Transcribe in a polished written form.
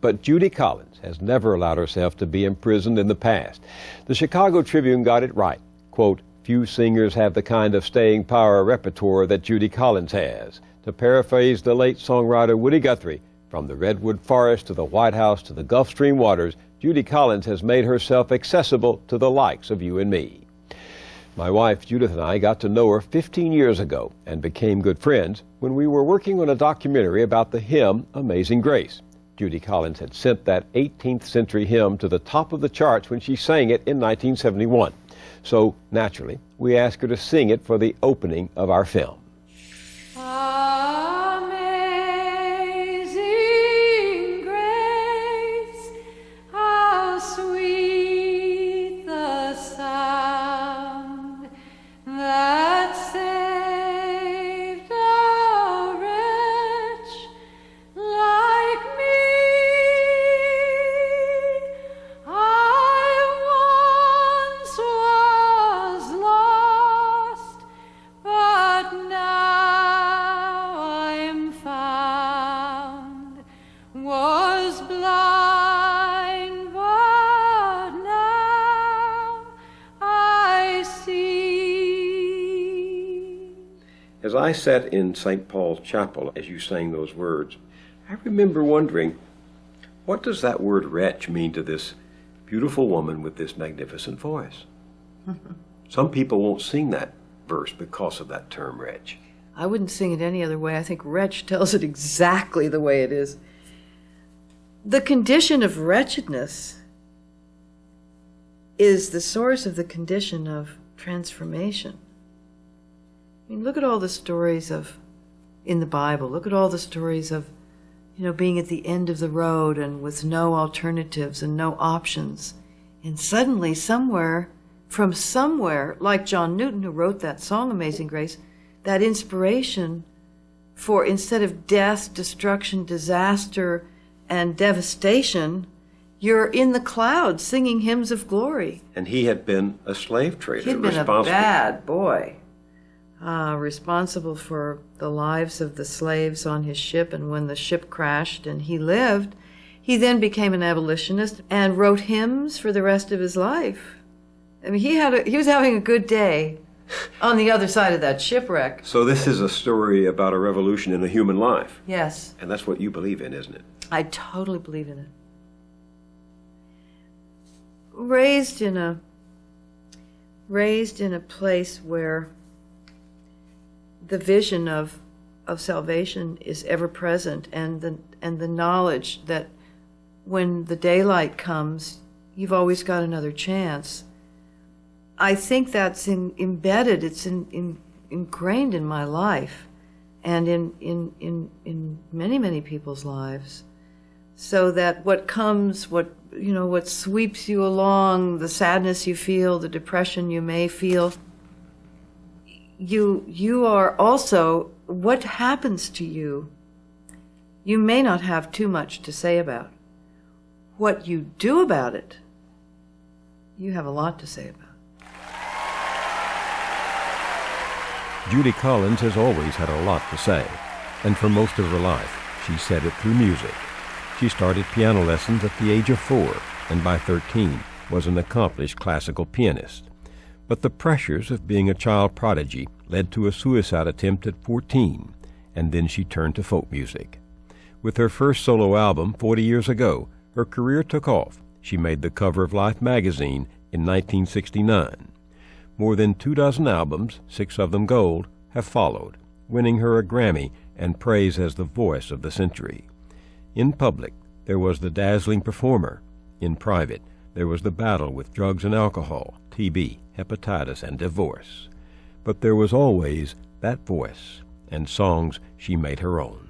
But Judy Collins has never allowed herself to be imprisoned in the past. The Chicago Tribune got it right. Quote, "Few singers have the kind of staying power repertoire that Judy Collins has." To paraphrase the late songwriter Woody Guthrie, from the Redwood Forest to the White House to the Gulf Stream waters, Judy Collins has made herself accessible to the likes of you and me. My wife Judith and I got to know her 15 years ago and became good friends when we were working on a documentary about the hymn Amazing Grace. Judy Collins had sent that 18th century hymn to the top of the charts when she sang it in 1971. So, naturally, we asked her to sing it for the opening of our film. Amazing grace, how sweet the sound that saved a wretch like me. I once was lost, but now I'm found. Was blind, but now I see. As I sat in St. Paul's Chapel as you sang those words, I remember wondering, what does that word wretch mean to this beautiful woman with this magnificent voice? Some people won't sing that verse because of that term wretch. I wouldn't sing it any other way. I think wretch tells it exactly the way it is. The condition of wretchedness is the source of the condition of transformation. I mean, look at all the stories in the Bible. Look at all the stories of, being at the end of the road and with no alternatives and no options. And suddenly, from somewhere, like John Newton, who wrote that song, Amazing Grace, that inspiration for, instead of death, destruction, disaster, and devastation, you're in the clouds singing hymns of glory. And he had been a slave trader. He'd been a bad boy, responsible for the lives of the slaves on his ship, and when the ship crashed and he lived, he then became an abolitionist and wrote hymns for the rest of his life. I mean, he was having a good day on the other side of that shipwreck. So this is a story about a revolution in a human life. Yes. And that's what you believe in, isn't it? I totally believe in it. Raised in a place where the vision of salvation is ever present, and the knowledge that when the daylight comes, you've always got another chance. I think that's embedded. It's ingrained in my life, and in many, many people's lives. So that what comes, what sweeps you along, the sadness you feel, the depression you may feel, you are also, what happens to you, you may not have too much to say about. What you do about it, you have a lot to say about. Judy Collins has always had a lot to say, and for most of her life, she said it through music. She started piano lessons at the age of 4, and by 13 was an accomplished classical pianist. But the pressures of being a child prodigy led to a suicide attempt at 14, and then she turned to folk music. With her first solo album 40 years ago, her career took off. She made the cover of Life magazine in 1969. More than 24 albums, 6 of them gold, have followed, winning her a Grammy and praise as the voice of the century. In public, there was the dazzling performer. In private, there was the battle with drugs and alcohol, TB, hepatitis, and divorce. But there was always that voice and songs she made her own.